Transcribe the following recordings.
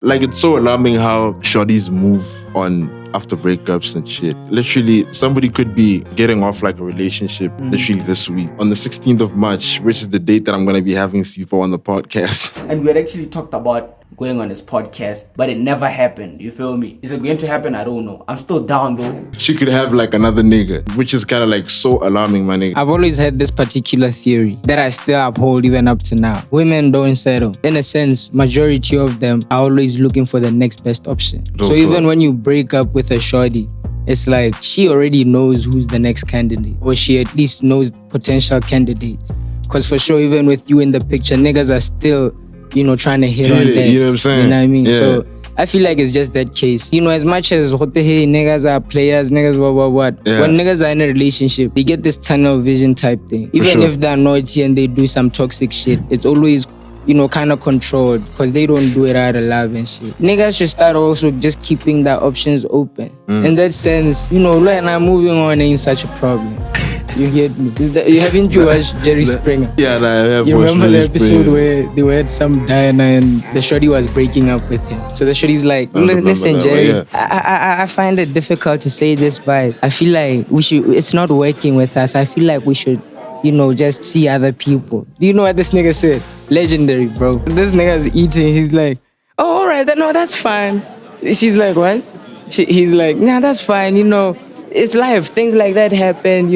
Like, it's so alarming how shorties move on after breakups and shit. Literally, somebody could be getting off like a relationship literally this week. On the 16th of March, which is the date that I'm going to be having C4 on the podcast. And we had actually talked about going on this podcast, but it never happened. You feel me? Is it going to happen? I don't know. I'm still down though. She could have like another nigga, which is kind of like so alarming, my nigga. I've always had this particular theory that I still uphold even up to now. Women don't settle. In a sense, majority of them are always looking for the next best option. So even when you break up with a shorty, it's like she already knows who's the next candidate, or she at least knows potential candidates. Because for sure, even with you in the picture, niggas are still, trying to hit on that. You know what I'm saying? You know what I mean? Yeah. So I feel like it's just that case. As much as hey, niggas are players, niggas what. Yeah. When niggas are in a relationship, they get this tunnel vision type thing. Even if they're naughty and they do some toxic shit, it's always kind of controlled because they don't do it out of love and shit. Niggas should start also just keeping their options open. In that sense, right now moving on ain't such a problem. You get me? Haven't you watched Jerry Springer? Yeah, I have. You remember the episode where they were at some diner and the shorty was breaking up with him? So the shorty's like, listen, Jerry, I find it difficult to say this, but I feel like it's not working with us. I feel like we should, just see other people. Do you know what this nigga said? Legendary, bro. This nigga's eating. He's like, oh, all right, no, that's fine. She's like, what? He's like, nah, that's fine, It's life. Things like that happen,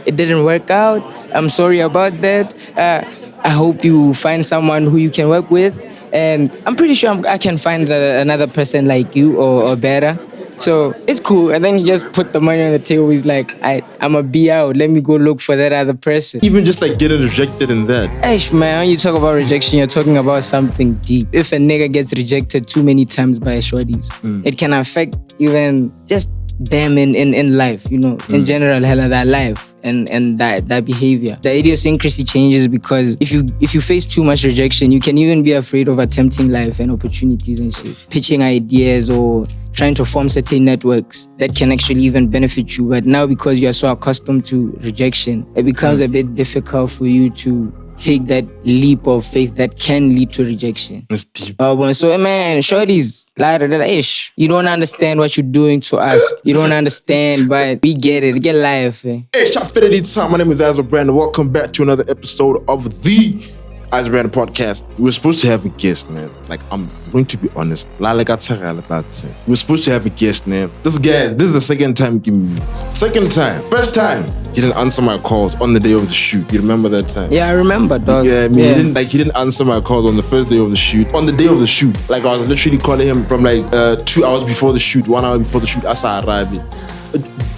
It didn't work out. I'm sorry about that. I hope you find someone who you can work with. And I'm pretty sure I can find another person like you or better. So it's cool. And then he just put the money on the table. He's like, I'm a be out. Let me go look for that other person. Even just like getting rejected in that. Eish, man, when you talk about rejection, you're talking about something deep. If a nigga gets rejected too many times by shorties, it can affect even just them in life, in general, hella that life and that behavior. The idiosyncrasy changes because if you face too much rejection, you can even be afraid of attempting life and opportunities and shit. Pitching ideas or trying to form certain networks that can actually even benefit you. But now because you are so accustomed to rejection, it becomes a bit difficult for you to take that leap of faith that can lead to rejection. It's deep. So, man, shorties, ish. You don't understand what you're doing to us. You don't understand, but we get it. Get life. Hey, Shapo, my name is Azra Brand. Welcome back to another episode of the Azra Brand podcast. We were supposed to have a guest, man. Like, I'm going to be honest. We were supposed to have a guest, man. This is the second time he meets. Second time. First time, he didn't answer my calls on the day of the shoot. You remember that time? Yeah, I remember, dog. Yeah, he didn't answer my calls on the first day of the shoot. On the day of the shoot, like I was literally calling him from 2 hours before the shoot, 1 hour before the shoot. Asa Arabi.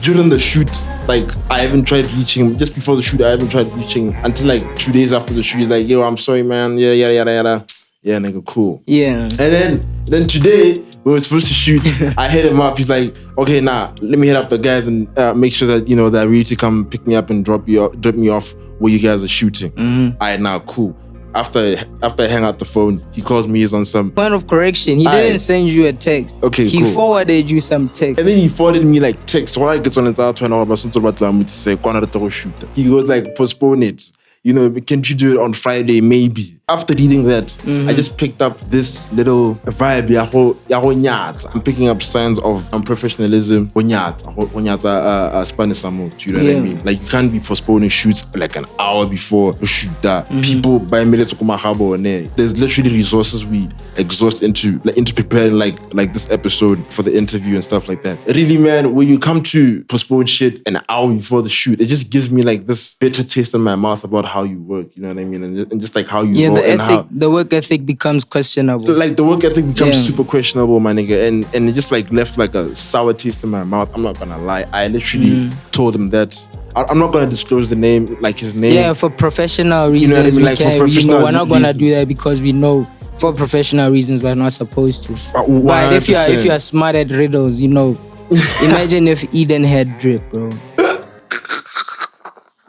During the shoot, I haven't tried reaching him. Just before the shoot, I haven't tried reaching until 2 days after the shoot. He's like, yo, I'm sorry, man. Yeah, yada. Yeah, nigga, cool. Yeah. And then today, we were supposed to shoot. I hit him up. He's like, okay, let me hit up the guys and make sure that, they're ready to come pick me up and drop me off where you guys are shooting. All right, now, cool. After I hang up the phone, he calls me. He's on some point of correction. He didn't send you a text. Okay, he forwarded you some text. And then he forwarded me text. What I get on his out when I was about to say, shoot. He goes postpone it. Can't you do it on Friday, maybe? After reading that, I just picked up this little vibe. I'm picking up signs of unprofessionalism. Spanish, you know what I mean? You can't be postponing shoots an hour before a shoot. People by minutes, there's literally resources we exhaust into preparing this episode for the interview and stuff like that. Really, man, when you come to postpone shit an hour before the shoot, it just gives me this bitter taste in my mouth about how you work. You know what I mean? And just how you roll. The work ethic becomes questionable. The work ethic becomes super questionable, my nigga. And it just left a sour taste in my mouth. I'm not gonna lie. I literally told him that. I'm not gonna disclose the name, his name. Yeah, for professional reasons. You know what I mean? We're not gonna do that because we know for professional reasons we're not supposed to. 100%. But if you are smart at riddles, imagine if Eden had drip, bro.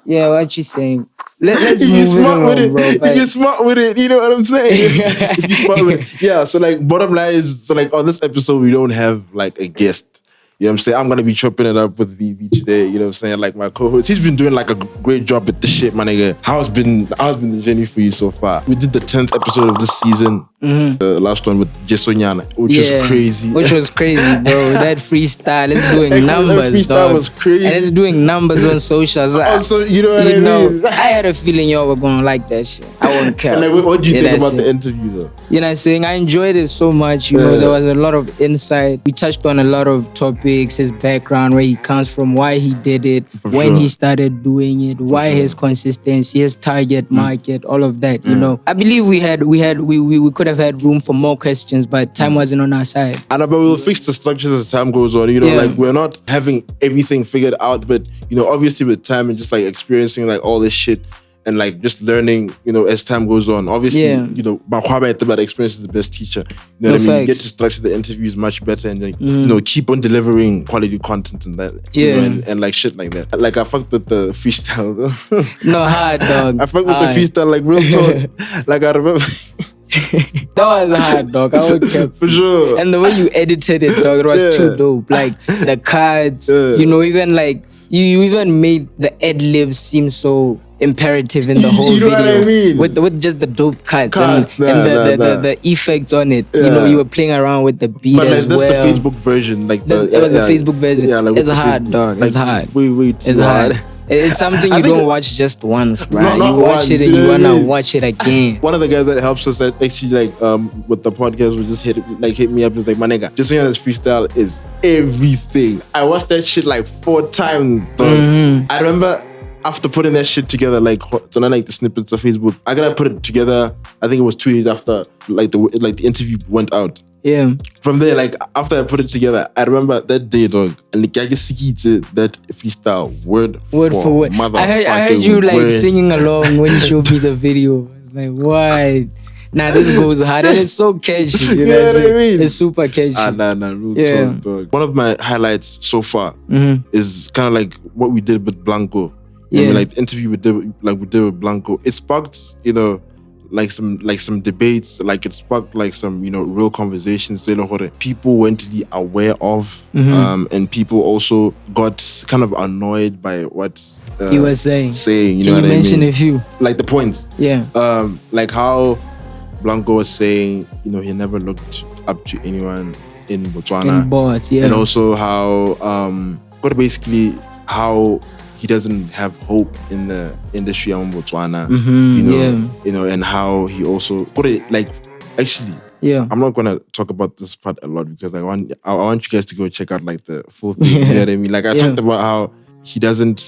Yeah, what you saying? Let's if you're smart with it, bro, if you're smart with it, you know what I'm saying? If you're smart with it. Yeah, so bottom line is, on this episode, we don't have a guest. You know what I'm saying? I'm going to be chopping it up with VV today. You know what I'm saying? Like my co-host. He's been doing like a great job with this shit, my nigga. How's been the journey for you so far? We did the 10th episode of this season. The last one with Jesonyana, which was crazy. Which was crazy, bro. That freestyle is doing numbers, that freestyle dog. was crazy. And it's doing numbers on socials. Also, you know what I mean? I had a feeling y'all were gonna like that shit. I won't care. And like, what do you think about the interview though? You know what I'm saying? I enjoyed it so much. You know, there was a lot of insight. We touched on a lot of topics, his background, where he comes from, why he did it, when he started doing it, why his consistency, his target market, all of that. You know, I believe we could have had room for more questions, but time wasn't on our side. And but we'll fix the structures as time goes on. You know, like we're not having everything figured out, but you know, obviously with time and just like experiencing like all this shit and like just learning, you know, as time goes on. Obviously, you know, about experience is the best teacher. You know what I mean? You get to structure the interviews much better and like, you know, keep on delivering quality content and that. You know, and like shit like that. Like I fucked with the freestyle though. No, hard dog. I fucked with the freestyle, like real talk. Like I remember. That was hard, dog. I would care. For sure. And the way you edited it, dog, it was too dope. Like the cards, you know, even like you even made the ad-libs seem so imperative in the whole video. What I mean? With just the dope cuts and the effects on it. You know, you were playing around with the beat but like, as that's well. the Facebook version. Like it was the Facebook version. Yeah, like it's hard, dog. Like, it's hard. It's hard. It's something you don't watch just once, bro. You watch it and you wanna watch it again. One of the guys that helps us actually like with the podcast would just hit me up and was like, my nigga, just saying this freestyle is everything. I watched that shit like 4 times, dog. I remember after putting that shit together, like the snippets of Facebook, I gotta put it together. I think it was 2 days after like the interview went out. Yeah. From there, like after I put it together, I remember that day, dog, and like I just that freestyle word for word. I heard you like singing along when you showed me the video. I was like, why? Nah, this goes hard and it's so catchy. You know what I mean? It's super catchy. Real talk, dog. One of my highlights so far is kind of like what we did with Blanco. I mean, like the interview we did with Blanco. It sparked, you know, like some debates, like it sparked like some, you know, real conversations people weren't really aware of, and people also got kind of annoyed by what he was saying. You know what I mean? You mentioned a few, like the points, like how Blanco was saying, you know, he never looked up to anyone in Botswana, and also how basically how he doesn't have hope in the industry of Botswana, you know, and how he also I'm not gonna talk about this part a lot because I want you guys to go check out like the full thing. You know what I mean? Like I talked about how he doesn't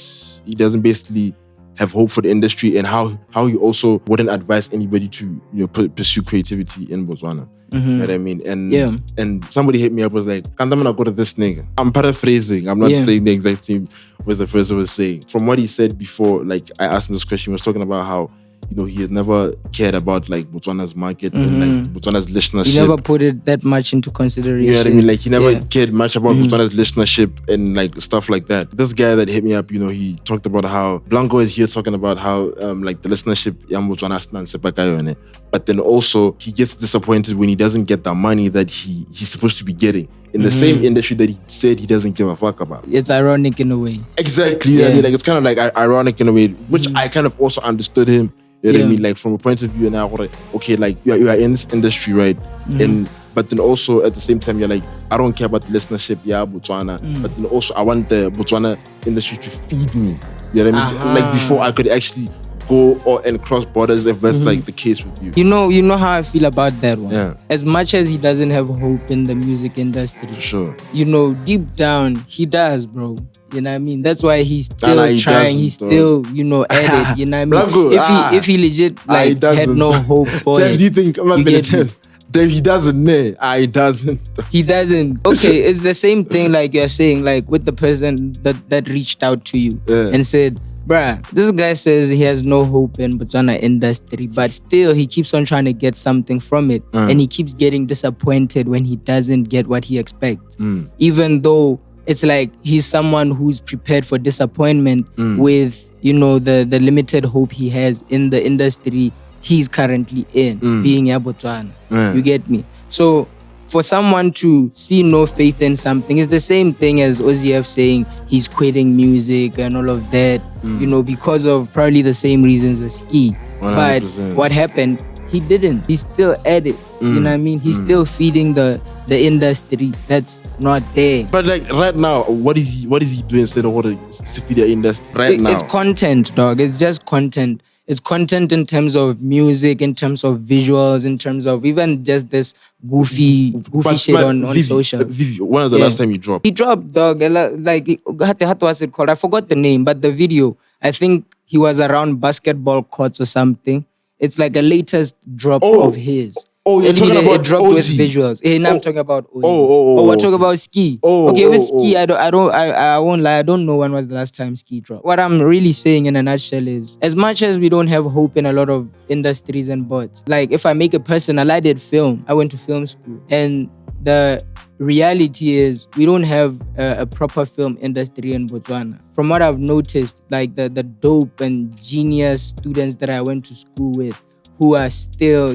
basically have hope for the industry and how he also wouldn't advise anybody to, you know, pursue creativity in Botswana. You know what I mean? And somebody hit me up, was like, can't go to this nigga. I'm paraphrasing. I'm not saying the exact same was the first was saying. From what he said before, like I asked him this question, he was talking about how, you know, he has never cared about like Botswana's market and like Botswana's listenership. He never put it that much into consideration. You know what I mean? Like he never cared much about Botswana's listenership and like stuff like that. This guy that hit me up, you know, he talked about how Blanco is here talking about how like the listenership Botswana, but then also he gets disappointed when he doesn't get the money that he's supposed to be getting in the same industry that he said he doesn't give a fuck about. It's ironic in a way. Exactly. I mean, like it's kind of like ironic in a way, which I kind of also understood him. You know what I mean? Like from a point of view now, okay, like you are in this industry, right? But then also at the same time, you're like, I don't care about the listenership, Botswana. But then also I want the Botswana industry to feed me. You know what I mean? Like before I could actually go and cross borders if that's like the case with you. You know how I feel about that one. Yeah. As much as he doesn't have hope in the music industry, for sure. You know, deep down he does, bro. You know what I mean? That's why he's still trying. He's still, you know, at it. You know what I mean? Blanco, if he legit like had no hope for it. Do you think he doesn't? He doesn't. He doesn't. Okay, it's the same thing like you're saying, like with the person that reached out to you and said, bruh, this guy says he has no hope in Botswana industry, but still he keeps on trying to get something from it. And he keeps getting disappointed when he doesn't get what he expects. Even though it's like he's someone who's prepared for disappointment with, you know, the limited hope he has in the industry he's currently in, being a Botswana. You get me? So for someone to see no faith in something is the same thing as OZF saying he's quitting music and all of that, because of probably the same reasons as Ski. 100%. But what happened, he didn't. He's still at it. You know what I mean? He's still feeding the industry that's not there. But like right now, what is he doing instead of what is the industry now? It's content, dog. It's just content. It's content in terms of music, in terms of visuals, in terms of even just this goofy shit on social. When was the last time you dropped? He dropped, dog. Like, what was it called? I forgot the name, but the video, I think he was around basketball courts or something. It's like a latest drop of his. Oh, you're talking about it dropped Ozzy. with visuals. Now I'm talking about Ozzy. We're talking about Ski. With Ski, I won't lie. I don't know when was the last time Ski dropped. What I'm really saying in a nutshell is, as much as we don't have hope in a lot of industries and bots, like if I make it personal, I did film. I went to film school, and the reality is we don't have a proper film industry in Botswana. From what I've noticed, like the dope and genius students that I went to school with, who are still,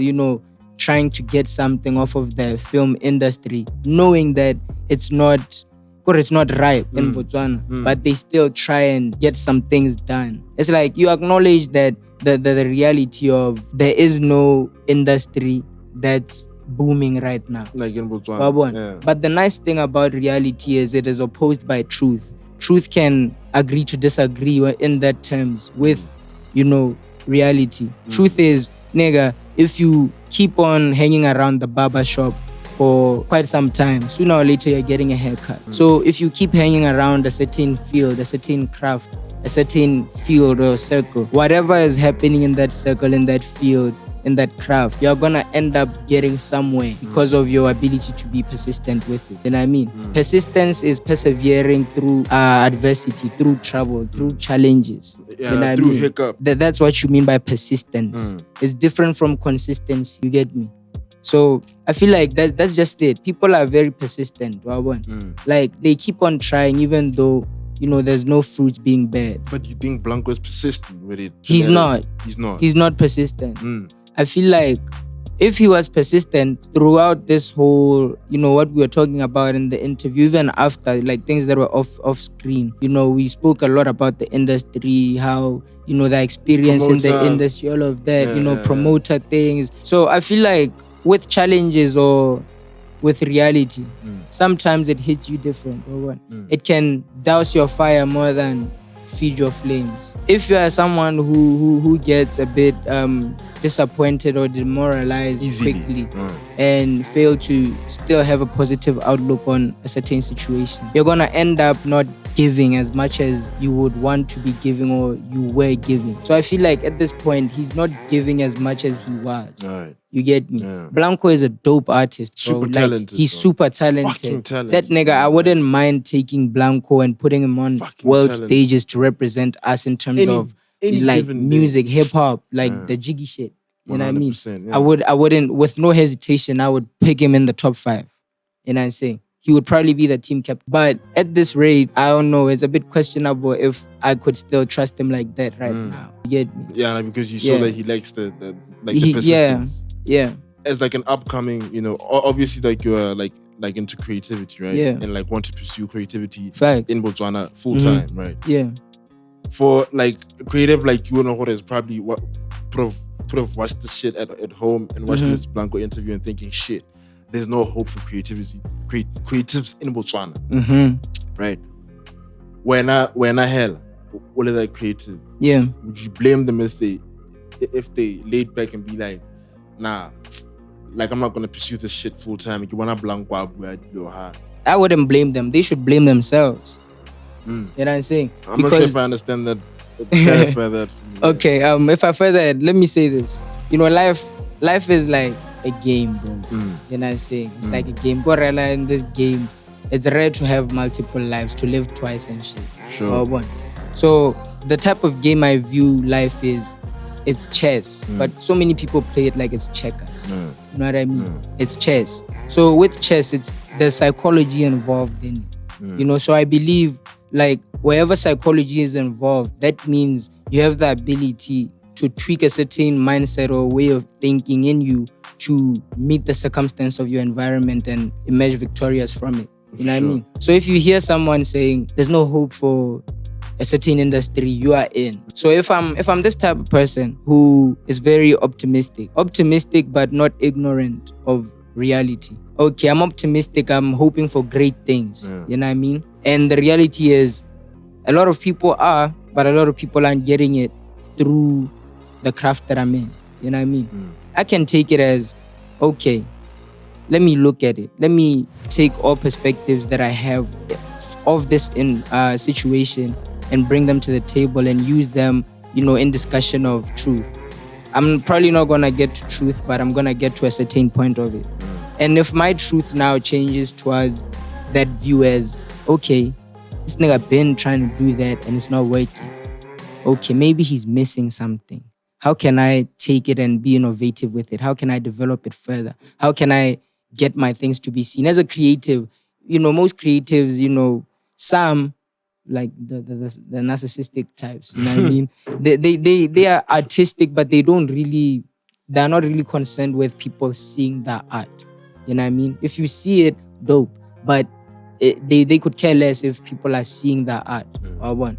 trying to get something off of the film industry, knowing that it's not ripe in Botswana, but they still try and get some things done. It's like you acknowledge that the reality of there is no industry that's booming right now. Like in Botswana. Yeah. But the nice thing about reality is it is opposed by truth. Truth can agree to disagree in that terms with, reality. Truth is, nigga, if you keep on hanging around the barber shop for quite some time, sooner or later you're getting a haircut. So if you keep hanging around a certain field, a certain craft, a certain field or circle, whatever is happening in that circle, in that field, in that craft, you're gonna end up getting somewhere because of your ability to be persistent with it. You know what I mean? Persistence is persevering through adversity, through trouble, through challenges. Yeah, you know what through I mean? hiccup. That's what you mean by persistence. It's different from consistency. You get me? So I feel like that's just it. People are very persistent. Like they keep on trying even though there's no fruits being bad. But you think Blanco is persistent with it? He's not. He's not persistent. I feel like if he was persistent throughout this whole, what we were talking about in the interview, even after, like things that were off screen, we spoke a lot about the industry, how, the experience in the industry, all of that, promoter things. So I feel like with challenges or with reality, sometimes it hits you different. It can douse your fire more than feed your flames. If you are someone who gets a bit disappointed or demoralized quickly and fail to still have a positive outlook on a certain situation, you're gonna end up not giving as much as you would want to be giving or you were giving. So I feel like at this point he's not giving as much as he was. Right. You get me? Yeah. Blanco is a dope artist, bro. Super talented. He's super talented. Fucking talented. That nigga, I wouldn't mind taking Blanco and putting him on world stages to represent us in terms of like music, hip hop, like the jiggy shit. You know what I mean? Yeah. I wouldn't, with no hesitation, I would pick him in the top 5. You know what I'm saying? He would probably be the team captain. But at this rate, I don't know. It's a bit questionable if I could still trust him like that right now. You get me? Yeah, because you saw that he likes the persistence. Yeah. As like an upcoming, obviously like you're like into creativity, right? Yeah. And like want to pursue creativity in Botswana full time, right? Yeah. For like creative like you know is probably what could have watched this shit at home and watched this Blanco interview and thinking, shit, there's no hope for creatives in Botswana. Right? When I hell, all of that creative. Yeah. Would you blame them if they laid back and be like, nah, like I'm not gonna pursue this shit full time. You wanna Blanco? I wouldn't blame them. They should blame themselves. You know what I'm saying? I'm not sure if I understand that. Clarify that for me. Okay, if I further, let me say this. Life is like a game, bro. You know what I'm saying? It's like a game. Gorilla in this game, it's rare to have multiple lives, to live twice and shit. Sure. So the type of game I view life is, it's chess. But so many people play it like it's checkers. You know what I mean? It's chess. So with chess, there's psychology involved in it. So I believe like wherever psychology is involved, that means you have the ability to tweak a certain mindset or way of thinking in you to meet the circumstance of your environment and emerge victorious from it. You know what I mean? So if you hear someone saying there's no hope for a certain industry, you are in. So if I'm this type of person who is very optimistic but not ignorant of reality. Okay, I'm optimistic, I'm hoping for great things. You know what I mean? And the reality is a lot of people are, but a lot of people aren't getting it through the craft that I'm in. You know what I mean? I can take it as, okay, let me look at it. Let me take all perspectives that I have of this situation and bring them to the table and use them, in discussion of truth. I'm probably not going to get to truth, but I'm going to get to a certain point of it. And if my truth now changes towards that view as, okay, this nigga been trying to do that and it's not working. Okay, maybe he's missing something. How can I take it and be innovative with it? How can I develop it further? How can I get my things to be seen? As a creative, most creatives, some, like the narcissistic types, you know what I mean? They are artistic, but they're not really concerned with people seeing the art. You know what I mean? If you see it, dope. But they could care less if people are seeing the art or what.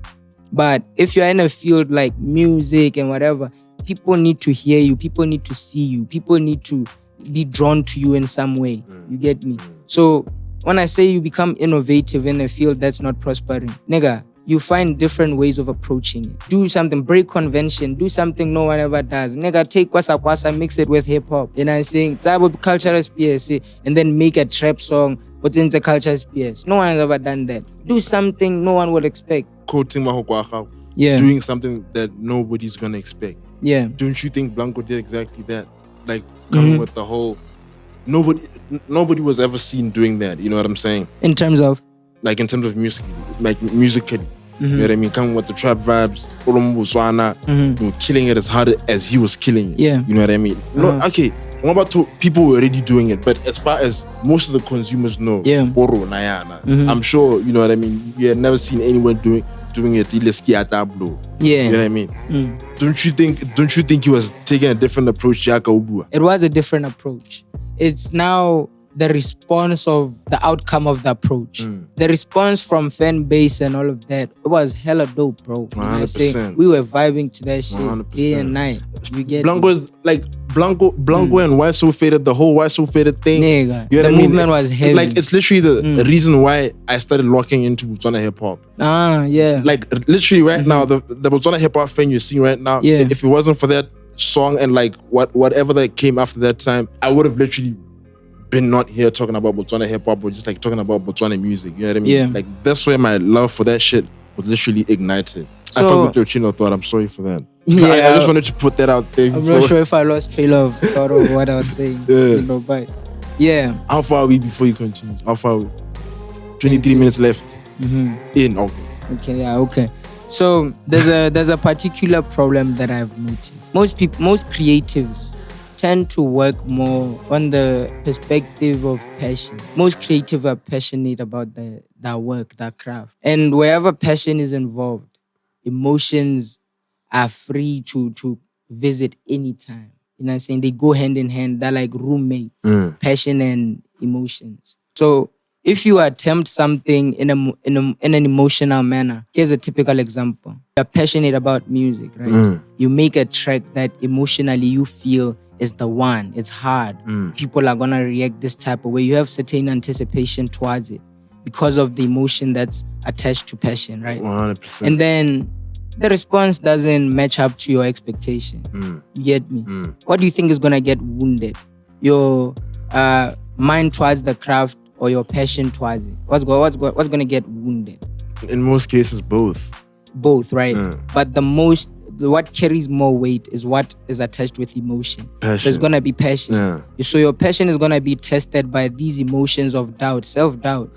But if you're in a field like music and whatever, people need to hear you. People need to see you. People need to be drawn to you in some way. You get me? So when I say you become innovative in a field that's not prospering, nigga, you find different ways of approaching it. Do something, break convention, do something no one ever does. Nigga, take kwasa, mix it with hip hop. You know what I'm saying? It's cultural space, and then make a trap song. What's in the culture space? No one has ever done that. Do something no one would expect. Quoting Mahokwaha. Yeah. Doing something that nobody's gonna expect. Yeah. Don't you think Blanco did exactly that? Like coming with the whole nobody was ever seen doing that. You know what I'm saying? In terms of music, like musically. You know what I mean? Coming with the trap vibes, killing it as hard as he was killing it. Yeah. You know what I mean? No, okay. What about people who are already doing it? But as far as most of the consumers know, I'm sure, you know what I mean? You have never seen anyone doing it. Yeah. You know what I mean? Don't you think he was taking a different approach, Yaka Ubua? It was a different approach. It's now the response of the outcome of the approach. The response from fan base and all of that, it was hella dope, bro. 100%. We were vibing to that shit 100%. day and night. You get Blanco's like Blanco and Why So Faded, the whole Why So Faded thing. Nigga, you know the what I mean? movement was heavy. It's literally the reason why I started locking into Botswana hip hop. Yeah. Like literally right now, the Botswana hip hop fan you're seeing right now, if it wasn't for that song and like whatever that came after that time, I would have literally been not here talking about Botswana hip hop or just like talking about Botswana music. You know what I mean? Yeah. Like that's where my love for that shit was literally ignited. So, I fuck with your train of thought. I'm sorry for that. Yeah, I just wanted to put that out there. I'm not sure if I lost trail of thought of what I was saying. But yeah. How far are we before you continue? How far are we? 23 minutes left. In. Okay. So there's a particular problem that I've noticed. Most creatives tend to work more on the perspective of passion. Most creatives are passionate about their work, their craft. And wherever passion is involved, emotions are free to visit anytime. You know what I'm saying? They go hand in hand. They're like roommates, passion and emotions. So if you attempt something in an emotional manner, here's a typical example. You're passionate about music, right? You make a track that emotionally you feel is the one. It's hard. People are gonna react this type of way. You have certain anticipation towards it because of the emotion that's attached to passion, right? 100%. And then the response doesn't match up to your expectation. You get me? What do you think is gonna get wounded? Your mind towards the craft or your passion towards it? What's gonna get wounded? In most cases, both. Both, right? But what carries more weight is what is attached with emotion. Passion. So it's gonna be passion. So your passion is gonna be tested by these emotions of doubt, self-doubt,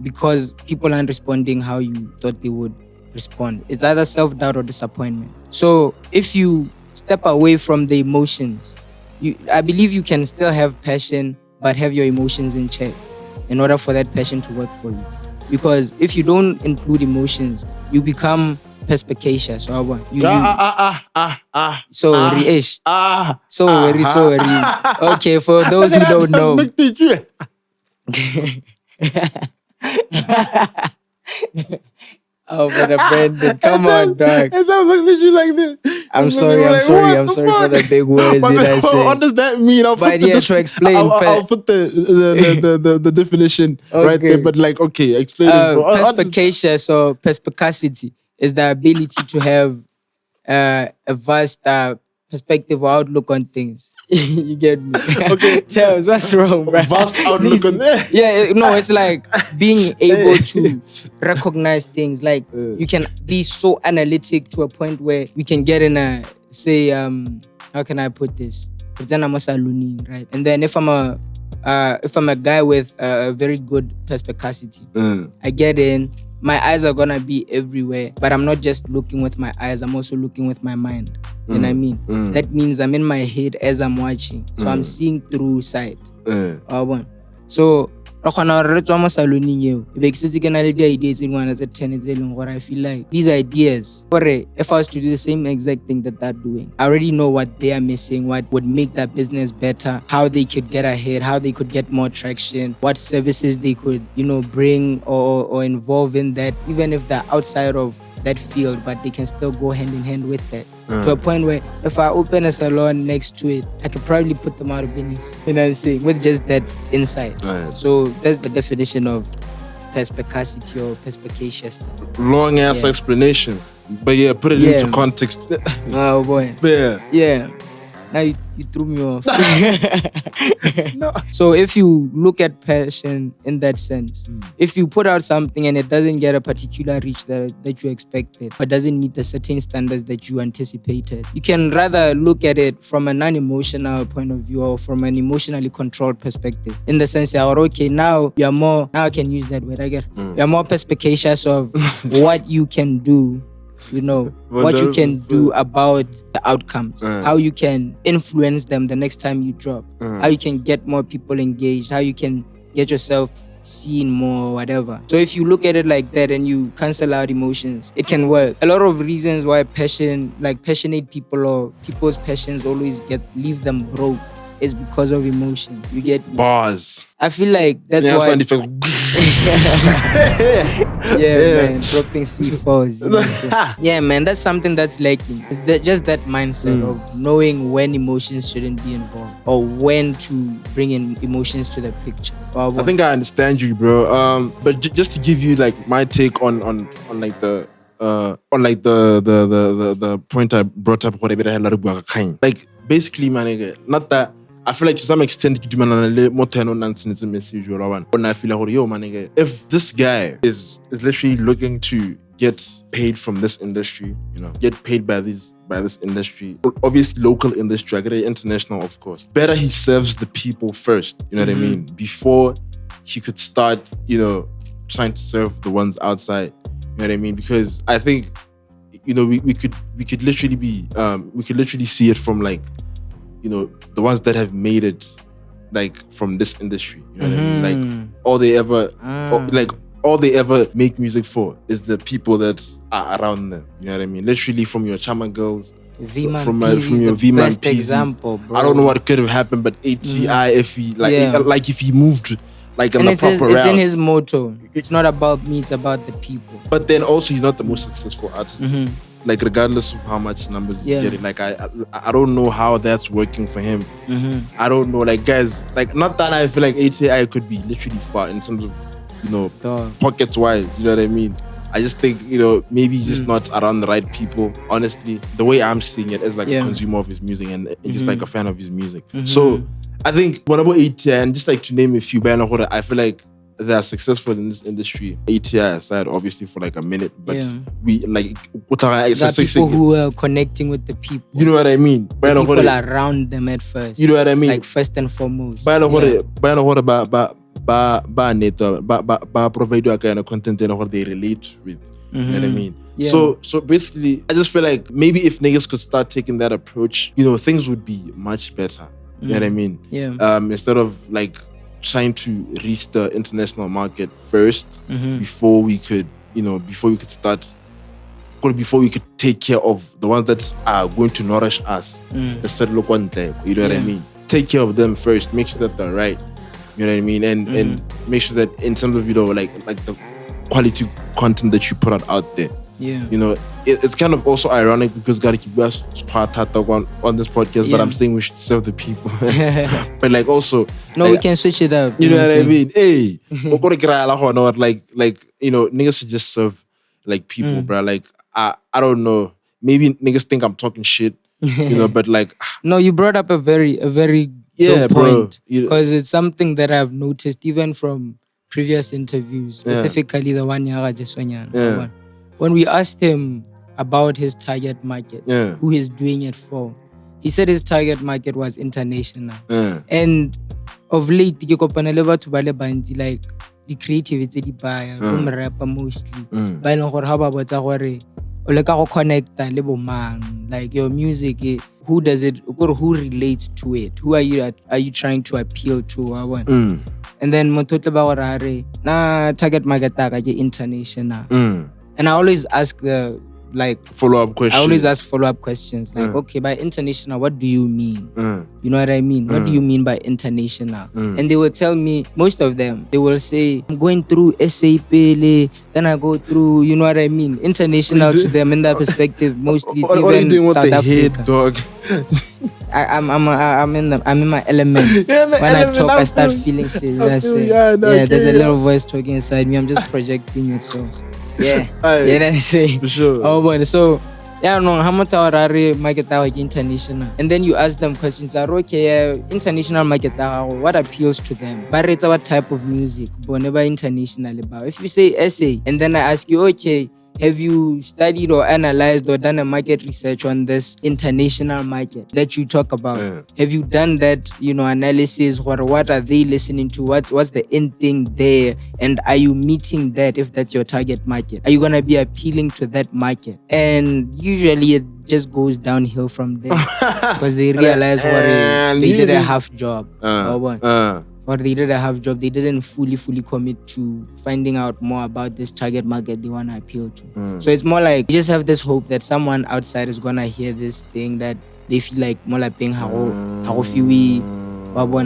because people aren't responding how you thought they would respond. It's either self-doubt or disappointment. So if you step away from the emotions, I believe you can still have passion but have your emotions in check in order for that passion to work for you. Because if you don't include emotions, you become perspicacious. So Reish. Sorry. Okay, for those who don't know. Oh, for the Brandon. Come on, dog. I'm sorry for the big words that I say. What does that mean? To explain, I'll put the definition right there. But like, okay, explain it. Perspicacious or perspicacity is the ability to have a vast perspective or outlook on things. You get me? Okay. Tell us what's wrong, bro. Vast outlook on that. Yeah, no, it's like being able to recognize things. Like you can be so analytic to a point where we can get in a how can I put this? Pretend I'm a saloon, right? And then if I'm a guy with a very good perspicacity, I get in. My eyes are gonna be everywhere, but I'm not just looking with my eyes, I'm also looking with my mind. You know what I mean? That means I'm in my head as I'm watching. So I'm seeing through sight. So I feel like these ideas, if I was to do the same exact thing that they're doing, I already know what they are missing, what would make that business better, how they could get ahead, how they could get more traction, what services they could, bring or involve in that, even if they're outside of that field, but they can still go hand in hand with that. To a point where if I open a salon next to it, I could probably put them out of business. You know what I'm saying? With just that insight. So that's the definition of perspicacity or perspicaciousness. Long ass explanation. But yeah, put it into context. Oh boy. Yeah. Now you threw me off. No. So if you look at passion in that sense, if you put out something and it doesn't get a particular reach that you expected, but doesn't meet the certain standards that you anticipated, you can rather look at it from a non-emotional point of view or from an emotionally controlled perspective. In the sense that, okay, now you're more, now I can use that word, you're more perspicacious of what you can do. What you can do about the outcomes, how you can influence them the next time you drop, how you can get more people engaged, how you can get yourself seen more, whatever. So if you look at it like that and you cancel out emotions, it can work. A lot of reasons why passionate people or people's passions always leave them broke is because of emotion. You get me? Bars. I feel like that's why. Man, dropping C4s. Yeah, man, that's something that's lacking. It's just that mindset of knowing when emotions shouldn't be involved or when to bring in emotions to the picture. I think I understand you, bro. But just to give you like my take on the point I brought up, like basically, my nigga, not that. I feel like to some extent, you do more nonsense message or one. And I feel like, yo, man, nigga, if this guy is literally looking to get paid from this industry, get paid by this industry, obviously local industry, I get it, international, of course. Better he serves the people first, you know what I mean? Before he could start, trying to serve the ones outside, you know what I mean? Because I think, we could literally be, we could literally see it from like, the ones that have made it, like from this industry, you know what I mean? Like all they ever make music for is the people that are around them. You know what I mean? Literally from your Chama girls, from your V-Man Peasy. Example, bro. I don't know what could have happened, but ATI, if he if he moved like in the proper route. It's in his motto. It's not about me, it's about the people. But then also he's not the most successful artist. Like regardless of how much numbers he's getting, like I don't know how that's working for him. I don't know, like guys, like not that I feel like ATI could be literally far in terms of pockets wise, you know what I mean? I just think maybe he's just not around the right people. Honestly, the way I'm seeing it as like a consumer of his music and just like a fan of his music. So I think when about ATI, and just like to name a few, I feel like they are successful in this industry. ATI aside, obviously, for like a minute, but we like people who are connecting with the people. You know what I mean? People around them at first. You know what I mean? Like first and foremost. Ba provide a kind of content that they relate with. You know what I mean? Yeah. So basically, I just feel like maybe if niggas could start taking that approach, things would be much better. You know what I mean? Yeah. Instead of like trying to reach the international market first before we could start before we could take care of the ones that are going to nourish us. Instead, look one time. You know what I mean? Take care of them first. Make sure that they're right. You know what I mean? And make sure that in terms of, like the quality content that you put out there. Yeah. You know, it's kind of also ironic because gotta keep us on this podcast, but I'm saying we should serve the people. But like also, no, we can switch it up. You know what I mean? Hey, like niggas should just serve like people, bro. Like I don't know. Maybe niggas think I'm talking shit, but like no, you brought up a very good point because it's something that I've noticed even from previous interviews, specifically the one Yaga Jeswanyana. When we asked him about his target market, who he's doing it for, he said his target market was international. And of late, like the creativity, the rapper mostly, like your music, who does it, who relates to it? Who are you trying to appeal to? And then na target market international. And I always ask follow-up questions. I always ask follow-up questions. Like, okay, by international, what do you mean? You know what I mean? What do you mean by international? And they will tell me, most of them, they will say, I'm going through SAP, then I go through, you know what I mean? International to them in that perspective, mostly it's even South Africa. Head, dog? I'm in my element. When I talk, I start feeling shit. There's a little voice talking inside me. I'm just projecting it, so... Yeah, that's it. For sure. Oh boy, so no, how much market international? And then you ask them questions. Okay, international market, what appeals to them? But it's what type of music? But never international about. If you say essay, and then I ask you, okay, have you studied or analyzed or done a market research on this international market that you talk about? Have you done that, analysis? What are they listening to? What's the end thing there? And are you meeting that if that's your target market? Are you going to be appealing to that market? And usually it just goes downhill from there because they realize they did a half job. Or they did a half job. They didn't fully commit to finding out more about this target market they want to appeal to. So it's more like you just have this hope that someone outside is gonna hear this thing that they feel like more like paying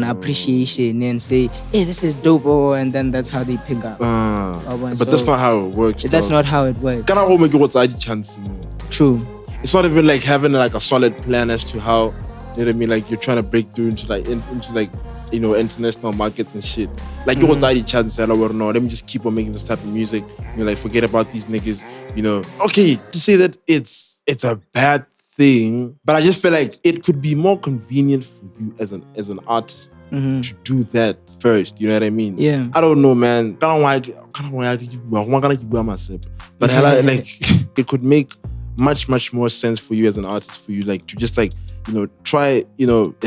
appreciation and say, hey, this is dope, and then that's how they pick up. But that's not how it works. That's not how it works. True. It's not even like having like a solid plan as to how, you know what I mean, like you're trying to break through into international markets and shit. Like it was already chance to no, let me just keep on making this type of music. Like forget about these niggas. Okay, to say that it's a bad thing, but I just feel like it could be more convenient for you as an artist to do that first. You know what I mean? Yeah. I don't know, man. But like it could make much more sense for you as an artist, for you like to just like try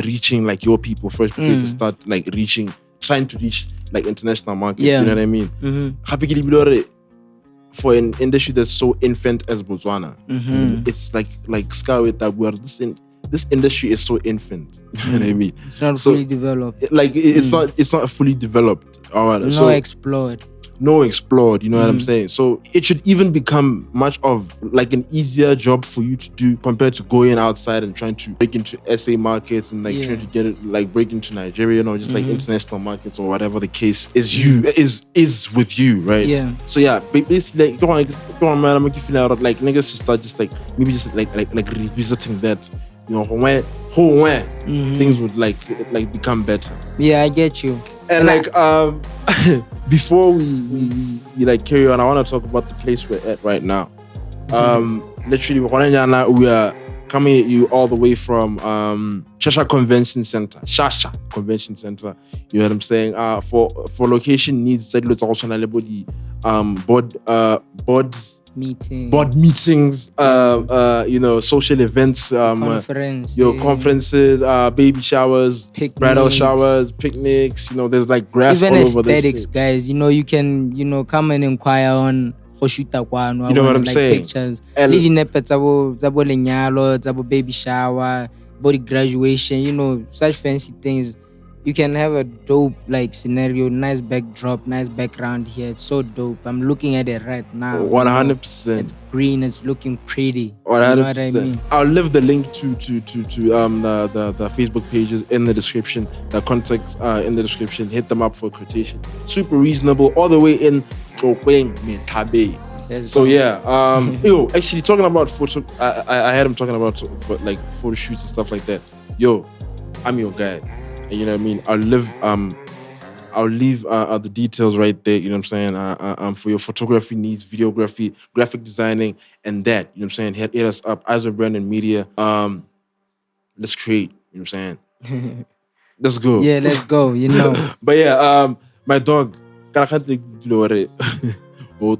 reaching like your people first before you can start like trying to reach like international markets. You know what I mean? For an industry that's so infant as Botswana, it's like Sky with that word. This industry is so infant. You know what I mean? It's not fully developed. Like it's not fully developed. All right. No explored, you know what I'm saying? So it should even become much of like an easier job for you to do compared to going outside and trying to break into SA markets and like trying to get it, like break into Nigeria or just like international markets or whatever the case is with you, right? Yeah. So yeah, basically like, go on man, I'm making you feel out like niggas should start just like maybe just like revisiting that, where things would like become better. Yeah, I get you. And like before we like carry on, I want to talk about the place we're at right now. Literally, we are coming at you all the way from Shasha Convention Center. You know what I'm saying? For location needs, board meetings, social events, conferences, baby showers, bridal showers, picnics. There's like grass even all over aesthetics, guys. You can come and inquire on Hoshuta. You know what I'm saying? Pictures. Zabo baby shower, body graduation. Such fancy things. you can have a dope like scenario, nice backdrop, nice background here. It's so dope. I'm looking at it right now. 100%. It's green. It's looking pretty. 100%. You know what I mean? I'll leave the link to the Facebook pages in the description. The contacts are in the description. Hit them up for a quotation. Super reasonable, all the way in Tlokeng, Metabe. So yeah, yo, actually talking about photo, I had him talking about like photo shoots and stuff like that. Yo, I'm your guy, and you know what I mean. I'll leave the details right there. You know what I'm saying? For your photography needs, videography, graphic designing, and that. You know what I'm saying? Hit us up. Eyes of Brandon Media. Let's create. You know what I'm saying? Let's go. Yeah, let's go. You know. But yeah, my dog. I can't think, you know what it. Like at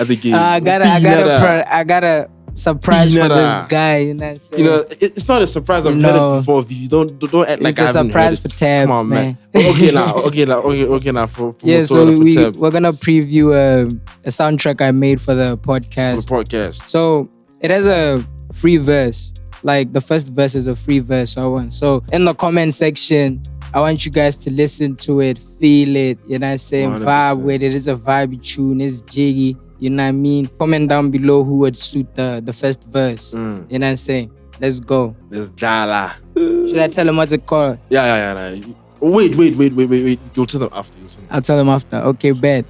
the game. I got a surprise for this guy. You know, you know, it's not a surprise. I've heard it before. You don't act like I haven't heard it. It's a surprise for Tabs, Come on, man. Okay now. For yeah, so we're gonna preview a soundtrack I made for the podcast. So it has a free verse. Like the first verse is a free verse. So in the comment section, I want you guys to listen to it, feel it, you know what I'm saying? 100%. Vibe with it. It's a vibey tune, it's jiggy, you know what I mean? Comment down below who would suit the first verse. You know what I'm saying? Let's go. Let's jala. Should I tell them what's it called? Yeah. Wait. You'll tell them after. I'll tell them after. Okay, bet.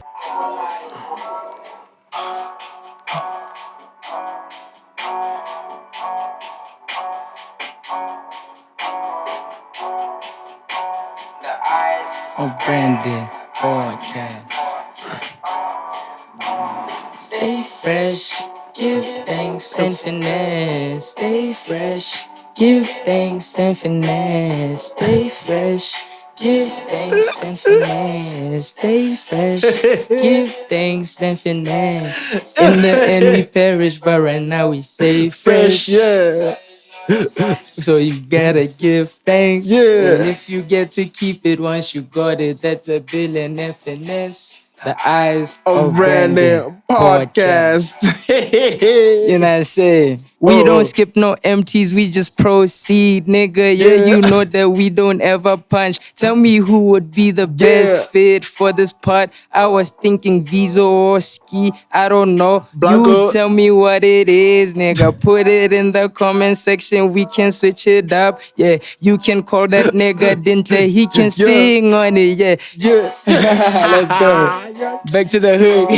Brandon Podcast. Stay fresh, give thanks and finesse. Stay fresh, give thanks and finesse. Stay fresh, give thanks and finesse. Stay fresh, give thanks and finesse. In the end we perish, but right now we stay fresh. Yeah. So you gotta give thanks. Yeah. And if you get to keep it once you got it, that's a billionaire finesse. The Eyes of Brandon Podcast. You know what I'm saying? We don't skip no empties, we just proceed, nigga. Yeah, you know that we don't ever punch. Tell me who would be the best fit for this part. I was thinking Visa or Ski, I don't know. Blanco. You tell me what it is, nigga. Put it in the comment section, we can switch it up. Yeah, you can call that nigga Dintshang, he can sing on it, yeah. Let's go. Back to the hook.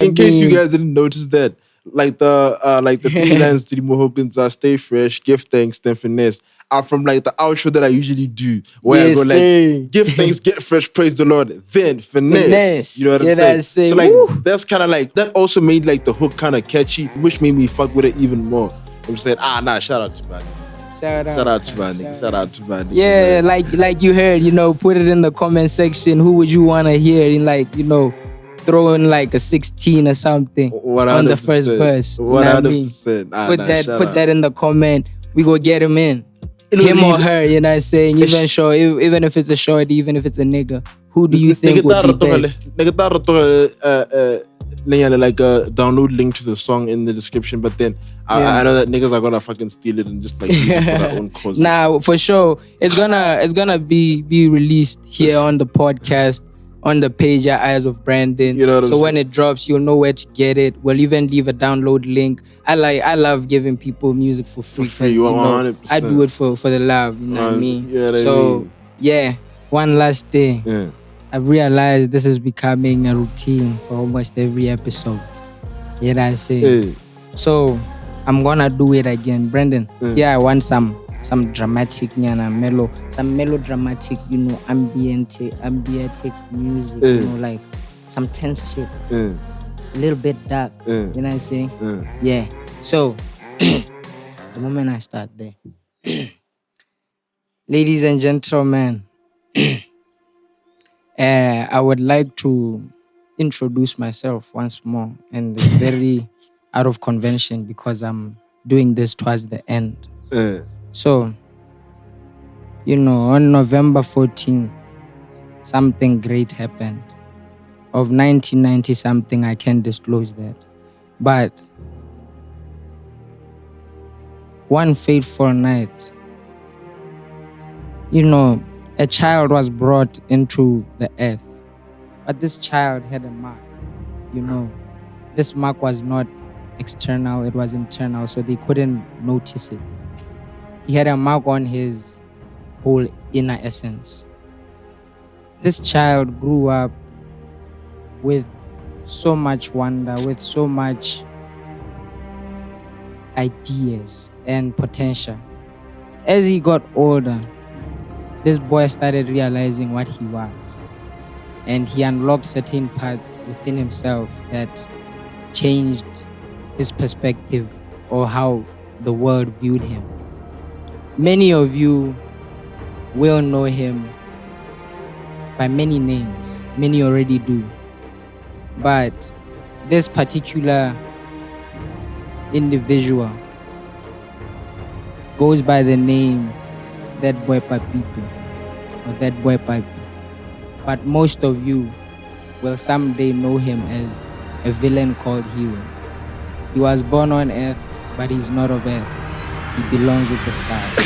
In case you guys didn't notice that, like the 3 lines to the Mohawkins are stay fresh, give thanks, then finesse. Are from like the outro that I usually do, where I go like, give thanks, get fresh, praise the Lord, then finesse. You know what I'm saying? So like that's kind of like that also made like the hook kind of catchy, which made me fuck with it even more. I'm saying, shout out to Manny. Shout out to Manny. Yeah, like you heard, you know, put it in the comment section. Who would you want to hear in, like, you know, throw in like a 16 or something 100%, on the first verse. 100%. Put that in the comment. We go get him in. Him or her, you know what I'm saying? Even if it's a shorty, even if it's a nigga. Who do you think would be best? Like download link to the song in the description, but then I know that niggas are gonna fucking steal it and just like use it for their own causes. Nah, for sure. It's gonna be released here on the podcast, on the page at Eyes of Brandon. You know what I'm saying? When it drops, you'll know where to get it. We'll even leave a download link. I love giving people music for free. You are 100%. I do it for the love, you know what I mean? Yeah, yeah, one last thing. Yeah. I've realized this is becoming a routine for almost every episode. You know what I'm saying? Yeah. So I'm gonna do it again. Brandon, here I want some dramatic, some melodramatic, you know, ambient music, you know, like some tense shit. A little bit dark. You know what I'm saying? Yeah. So the moment I start there. Ladies and gentlemen, I would like to introduce myself once more, and it's very out of convention because I'm doing this towards the end. So, you know, on November 14th, something great happened. Of 1990 something, I can't disclose that. But one fateful night, a child was brought into the earth, but this child had a mark. This mark was not external, it was internal, so they couldn't notice it. He had a mark on his whole inner essence. This child grew up with so much wonder, with so much ideas and potential. As he got older, this boy started realizing what he was, and he unlocked certain parts within himself that changed his perspective or how the world viewed him. Many of you will know him by many names. Many already do. But this particular individual goes by the name That Boy Papito or That Boy Papi. But most of you will someday know him as a villain called Hero. He was born on Earth, but he's not of Earth. He belongs with the stars.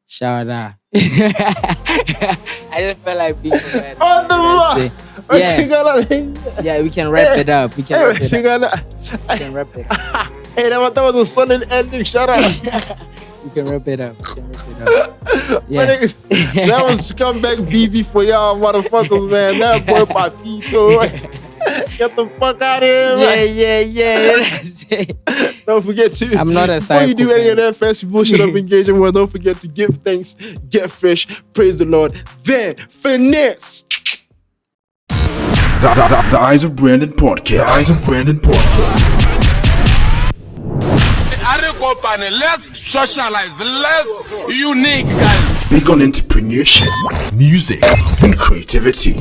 Shout out. I just felt like being mad. Yeah, we can wrap it up. We can wrap it up. Hey, that was a solid ending. Shut up. We can wrap it up. Yeah. That was comeback BV for y'all motherfuckers, man. That boy Papito. Get the fuck out of here, man. Yeah. Don't forget to. I'm not a before you do any of that fancy bullshit of engaging with, don't forget to give thanks, get fresh, praise the Lord, then finesse. The Eyes of Brandon podcast. Let's socialize, let's unique, guys. Big on entrepreneurship, music, and creativity.